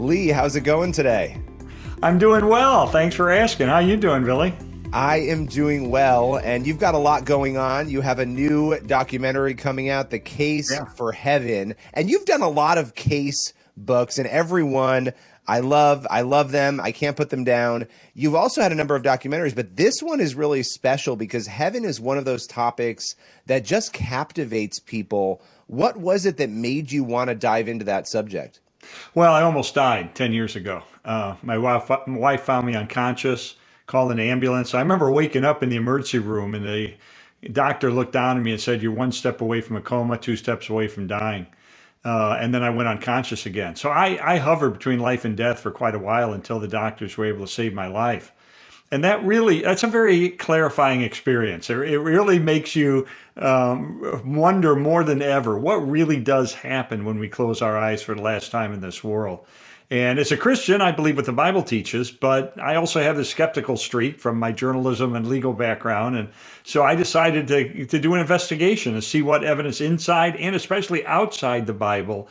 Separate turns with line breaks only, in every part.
Lee, how's it going today?
I'm doing well. Thanks for asking. How you doing, Billy?
I am doing well, and you've got a lot going on. You have a new documentary coming out, The Case
Yeah.
for Heaven, and you've done a lot of case books, and every one I love them. I can't put them down. You've also had a number of documentaries, but this one is really special because heaven is one of those topics that just captivates people. What was it that made you want to dive into that subject?
Well, I almost died 10 years ago. My wife found me unconscious, called an ambulance. I remember waking up in the emergency room and the doctor looked down at me and said, "You're one step away from a coma, two steps away from dying." And then I went unconscious again. So I hovered between life and death for quite a while until the doctors were able to save my life. And that's a very clarifying experience. It really makes you wonder more than ever what really does happen when we close our eyes for the last time in this world. And as a Christian, I believe what the Bible teaches, but I also have the skeptical streak from my journalism and legal background. And so I decided to do an investigation and see what evidence inside and especially outside the Bible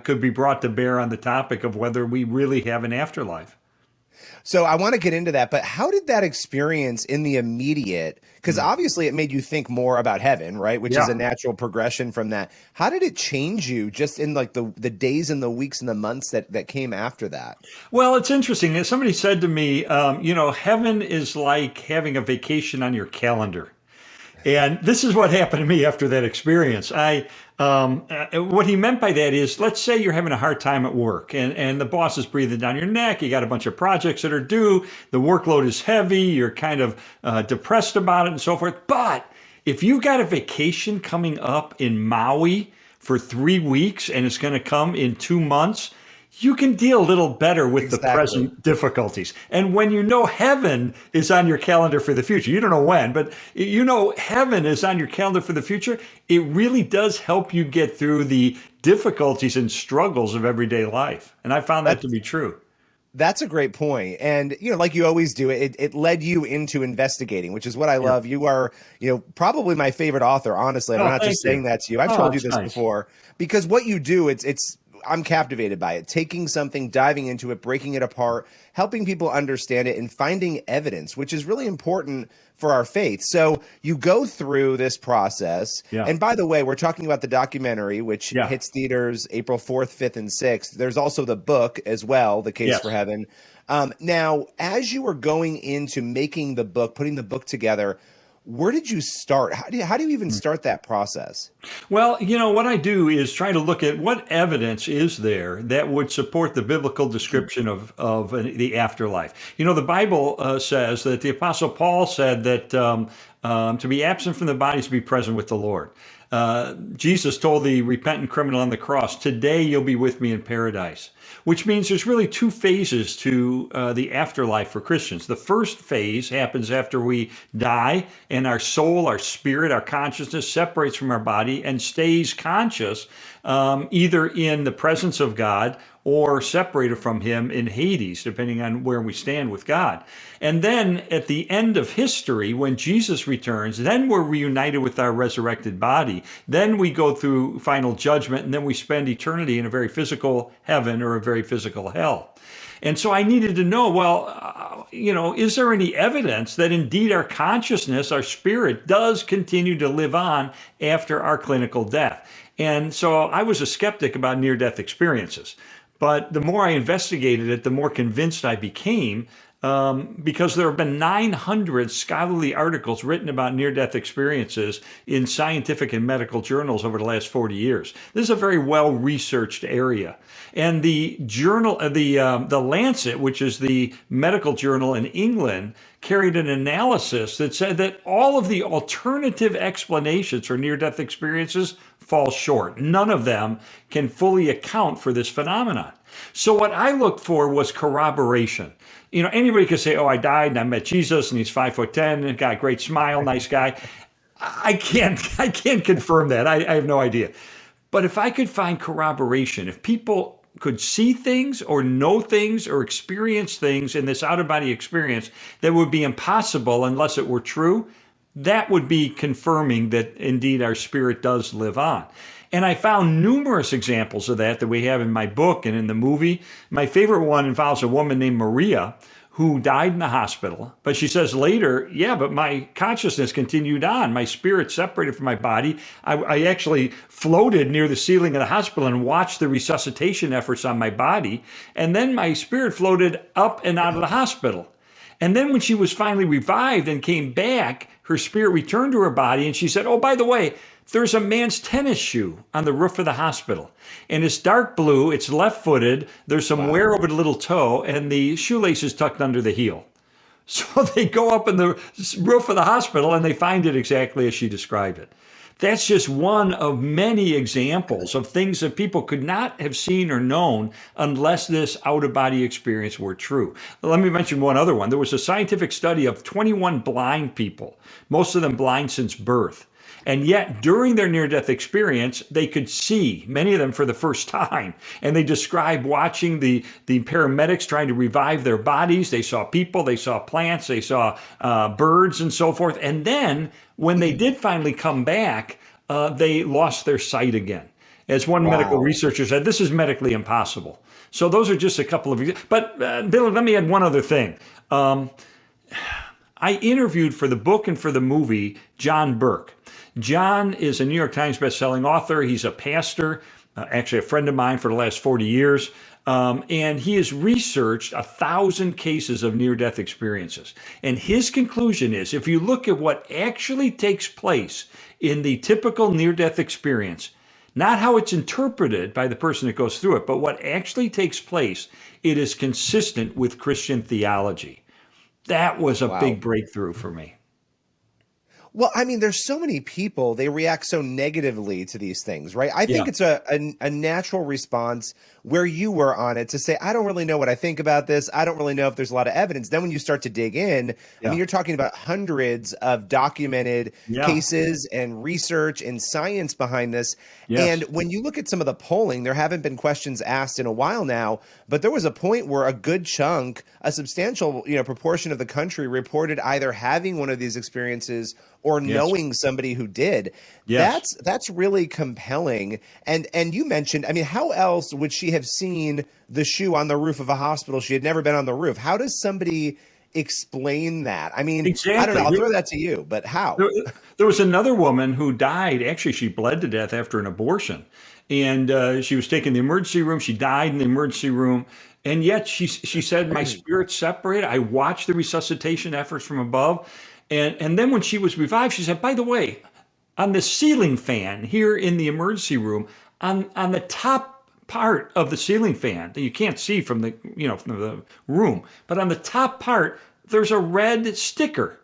could be brought to bear on the topic of whether we really have an afterlife.
So I want to get into that, but how did that experience in the immediate, because obviously it made you think more about heaven, right? Which is
Yeah.
a natural progression from that. How did it change you just in like the days and the weeks and the months that came after that?
Well, it's interesting. Somebody said to me, heaven is like having a vacation on your calendar. And this is what happened to me after that experience. What he meant by that is, let's say you're having a hard time at work and the boss is breathing down your neck. You got a bunch of projects that are due. The workload is heavy. You're kind of depressed about it and so forth. But if you've got a vacation coming up in Maui for 3 weeks and it's going to come in 2 months, you can deal a little better with the
Exactly.
present difficulties. And when you know heaven is on your calendar for the future, you don't know when, but you know heaven is on your calendar for the future, it really does help you get through the difficulties and struggles of everyday life. And I found that to
That's
be true.
that's a great point. And like you always do, it led you into investigating, which is what I
Yeah.
love. You are, probably my favorite author, honestly. And I'm
Oh,
not
thank
just saying
you.
that to you. I've
Oh,
told you
that's
this
nice.
before because what you do, it's I'm captivated by it. Taking something, diving into it, breaking it apart, helping people understand it and finding evidence, which is really important for our faith. So you go through this process.
Yeah.
And by the way, we're talking about the documentary, which
Yeah.
hits theaters April 4th, 5th, and 6th. There's also the book as well, The Case for
Yes.
Heaven. Now, as you were going into making the book, putting the book together, where did you start? How do you even start that process?
Well, what I do is try to look at what evidence is there that would support the biblical description of the afterlife. The Bible says that the Apostle Paul said that to be absent from the body is to be present with the Lord. Jesus told the repentant criminal on the cross, "Today you'll be with me in paradise," which means there's really two phases to the afterlife for Christians. The first phase happens after we die and our soul, our spirit, our consciousness separates from our body and stays conscious, either in the presence of God or separated from him in Hades, depending on where we stand with God. And then at the end of history, when Jesus returns, then we're reunited with our resurrected body. Then we go through final judgment, and then we spend eternity in a very physical heaven or a very physical hell. And so I needed to know, well, is there any evidence that indeed our consciousness, our spirit, does continue to live on after our clinical death? And so I was a skeptic about near-death experiences. But the more I investigated it, the more convinced I became, because there have been 900 scholarly articles written about near-death experiences in scientific and medical journals over the last 40 years. This is a very well-researched area. And the journal, the Lancet, which is the medical journal in England, carried an analysis that said that all of the alternative explanations for near-death experiences fall short. None of them can fully account for this phenomenon. So what I looked for was corroboration. Anybody could say, "Oh, I died and I met Jesus and he's 5'10" and got a great smile, nice guy." I can't confirm that. I have no idea. But if I could find corroboration, if people could see things or know things or experience things in this out of body experience that would be impossible unless it were true, that would be confirming that indeed our spirit does live on. And I found numerous examples of that we have in my book and in the movie. My favorite one involves a woman named Maria who died in the hospital. But she says later, yeah, but my consciousness continued on. My spirit separated from my body. I actually floated near the ceiling of the hospital and watched the resuscitation efforts on my body. And then my spirit floated up and out of the hospital. And then when she was finally revived and came back, her spirit returned to her body. And she said, oh, by the way, there's a man's tennis shoe on the roof of the hospital. And it's dark blue, it's left-footed, there's some wear over the little toe, and the shoelace is tucked under the heel. So they go up in the roof of the hospital and they find it exactly as she described it. That's just one of many examples of things that people could not have seen or known unless this out-of-body experience were true. Let me mention one other one. There was a scientific study of 21 blind people, most of them blind since birth. And yet, during their near-death experience, they could see, many of them for the first time. And they described watching the paramedics trying to revive their bodies. They saw people, they saw plants, they saw birds and so forth. And then, when they did finally come back, they lost their sight again. As one medical researcher said, this is medically impossible. So those are just a couple of examples. But Bill, let me add one other thing. I interviewed for the book and for the movie John Burke. John is a New York Times bestselling author. He's a pastor, actually a friend of mine for the last 40 years. And he has researched 1,000 cases of near-death experiences. And his conclusion is, if you look at what actually takes place in the typical near-death experience, not how it's interpreted by the person that goes through it, but what actually takes place, it is consistent with Christian theology. That was a big breakthrough for me.
Well, I mean, there's so many people, they react so negatively to these things, right? I think it's a natural response where you were on it to say, I don't really know what I think about this. I don't really know if there's a lot of evidence. Then when you start to dig in, I mean, you're talking about hundreds of documented cases and research and science behind this. And when you look at some of the polling, there haven't been questions asked in a while now, but there was a point where a good chunk, a substantial proportion of the country reported either having one of these experiences or knowing somebody who did. That's really compelling. And you mentioned, I mean, how else would she have seen the shoe on the roof of a hospital? She had never been on the roof. How does somebody explain that? I mean, I don't know. I'll throw that to you, but how?
There was another woman who died. Actually, she bled to death after an abortion. And she was taken to the emergency room. She died in the emergency room. And yet she said, my spirit separated. I watched the resuscitation efforts from above. And then when she was revived, she said, by the way, on the ceiling fan here in the emergency room, on the top part of the ceiling fan that you can't see from the from the room, but on the top part, there's a red sticker.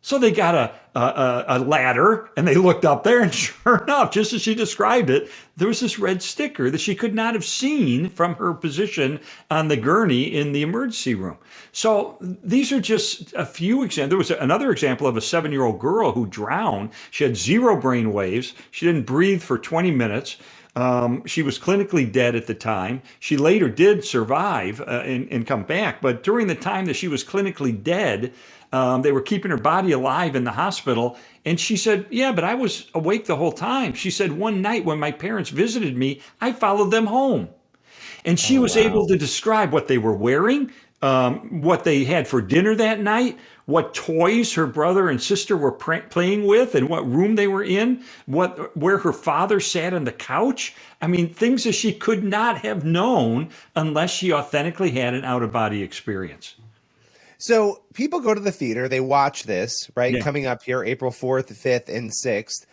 So they got a ladder and they looked up there, and sure enough, just as she described it, there was this red sticker that she could not have seen from her position on the gurney in the emergency room. So these are just a few examples. There was another example of a 7-year-old girl who drowned. She had 0 brain waves. She didn't breathe for 20 minutes. She was clinically dead at the time. She later did survive and come back. But during the time that she was clinically dead, they were keeping her body alive in the hospital. And she said, yeah, but I was awake the whole time. She said, one night when my parents visited me, I followed them home. And she was able to describe what they were wearing, what they had for dinner that night, what toys her brother and sister were playing with, and what room they were in, where her father sat on the couch. I mean, things that she could not have known unless she authentically had an out-of-body experience.
So people go to the theater, they watch this, right? Coming up here, April 4th, 5th, and 6th.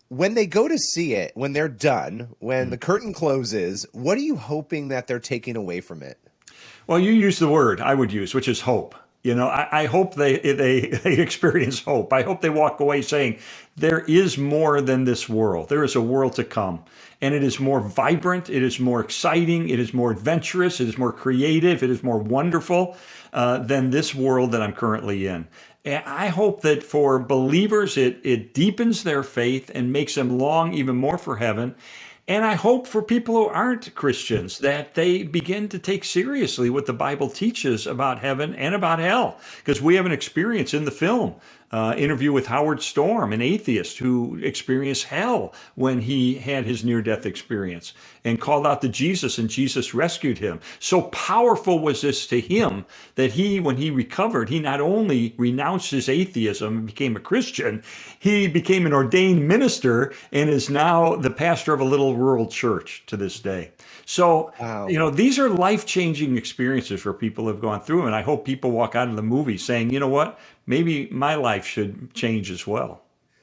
When they go to see it, when they're done, when the curtain closes, what are you hoping that they're taking away from it?
Well, you use the word I would use, which is hope. I hope they experience hope. I hope they walk away saying there is more than this world. There is a world to come, and it is more vibrant. It is more exciting. It is more adventurous. It is more creative. It is more wonderful than this world that I'm currently in. And I hope that for believers, it deepens their faith and makes them long even more for heaven. And I hope for people who aren't Christians that they begin to take seriously what the Bible teaches about heaven and about hell, because we have an experience in the film interview with Howard Storm, an atheist who experienced hell when he had his near-death experience and called out to Jesus, and Jesus rescued him. So powerful was this to him that when he recovered, he not only renounced his atheism and became a Christian, he became an ordained minister and is now the pastor of a little rural church to this day. So,
Wow.
these are life-changing experiences where people have gone through, and I hope people walk out of the movie saying, you know what, maybe my life should change as well.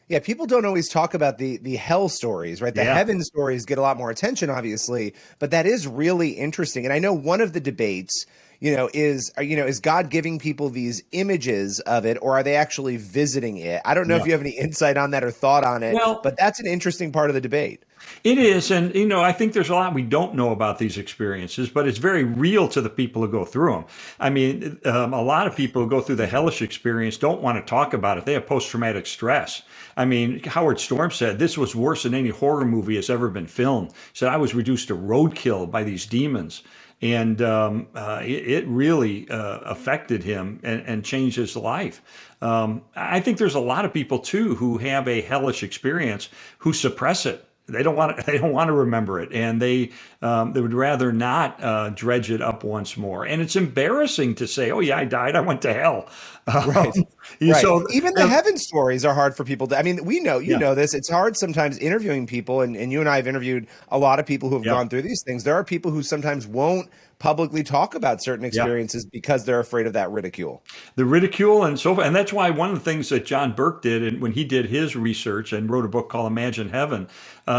Yeah, people don't always talk about the hell stories, right? The
Yeah.
heaven stories get a lot more attention, obviously, but that is really interesting. And I know one of the debates, is God giving people these images of it, or are they actually visiting it? I don't know if
Yeah.
you have any insight on that or thought on it,
Well,
but that's an interesting part of the debate.
it is. And, I think there's a lot we don't know about these experiences, but it's very real to the people who go through them. I mean, a lot of people who go through the hellish experience don't want to talk about it. They have post-traumatic stress. I mean, Howard Storm said this was worse than any horror movie has ever been filmed. He said, I was reduced to roadkill by these demons. And it really affected him and changed his life. I think there's a lot of people, too, who have a hellish experience who suppress it. They don't want to. They don't want to remember it, and they would rather not dredge it up once more. And it's embarrassing to say, "Oh yeah, I died. I went to hell."
Right.
You-
Right.
So
Even the heaven stories are hard for people to, I mean, we know, you
yeah,
know this. It's hard sometimes interviewing people, and you and I have interviewed a lot of people who have
yeah,
gone through these things. There are people who sometimes won't publicly talk about certain
yeah.
experiences because they're afraid of that ridicule.
The ridicule and so forth. And that's why one of the things that John Burke did, and when he did his research and wrote a book called Imagine Heaven,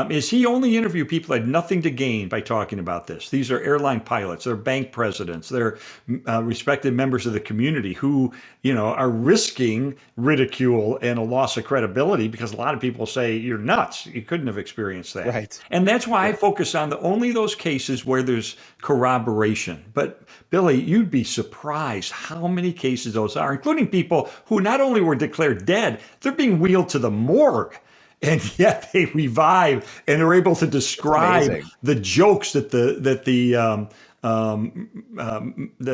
is he only interviewed people who had nothing to gain by talking about this. These are airline pilots, they're bank presidents, they're respected members of the community who, are risking ridicule and a loss of credibility because a lot of people say you're nuts. You couldn't have experienced that.
Right.
And that's why I focus on only those cases where there's corroboration. But Billy, you'd be surprised how many cases those are, including people who not only were declared dead, they're being wheeled to the morgue. And yet they revive and are able to describe
Amazing.
the jokes that the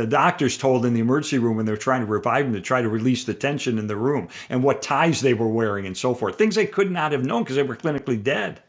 doctors told in the emergency room when they're trying to revive them to try to release the tension in the room, and what ties they were wearing and so forth. Things they could not have known because they were clinically dead.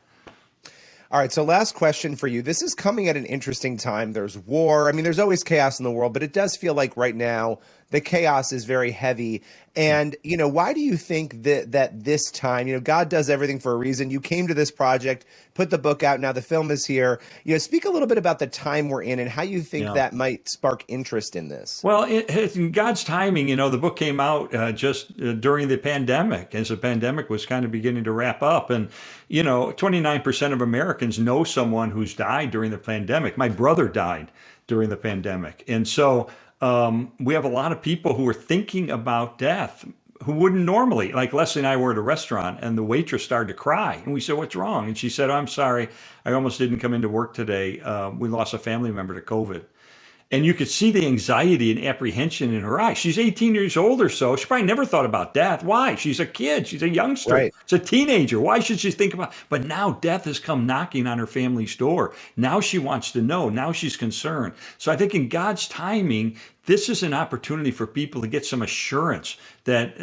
All right. So last question for you. This is coming at an interesting time. There's war. I mean, there's always chaos in the world, but it does feel like right now the chaos is very heavy. And, why do you think that this time, God does everything for a reason? You came to this project, put the book out. Now the film is here. Speak a little bit about the time we're in and how you think
Yeah.
that might spark interest in this.
Well, in God's timing, the book came out just during the pandemic, as the pandemic was kind of beginning to wrap up. And, 29% of Americans know someone who's died during the pandemic. My brother died during the pandemic. And so we have a lot of people who are thinking about death who wouldn't normally. Like Leslie and I were at a restaurant and the waitress started to cry. And we said, what's wrong? And she said, I'm sorry, I almost didn't come into work today. We lost a family member to COVID. And you could see the anxiety and apprehension in her eyes. She's 18 years old or so. She probably never thought about death. Why? She's a kid. She's a youngster.
Right.
She's a teenager. Why should she think about? But now death has come knocking on her family's door. Now she wants to know. Now she's concerned. So I think in God's timing, this is an opportunity for people to get some assurance that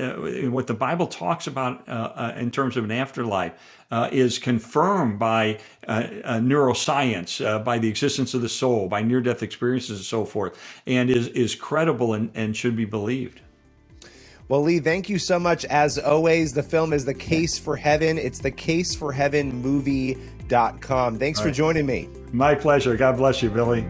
what the Bible talks about in terms of an afterlife is confirmed by neuroscience, by the existence of the soul, by near-death experiences and so forth, and is credible and should be believed.
Well, Lee, thank you so much. As always, the film is The Case for Heaven. It's thecaseforheavenmovie.com. Thanks for joining me.
My pleasure. God bless you, Billy.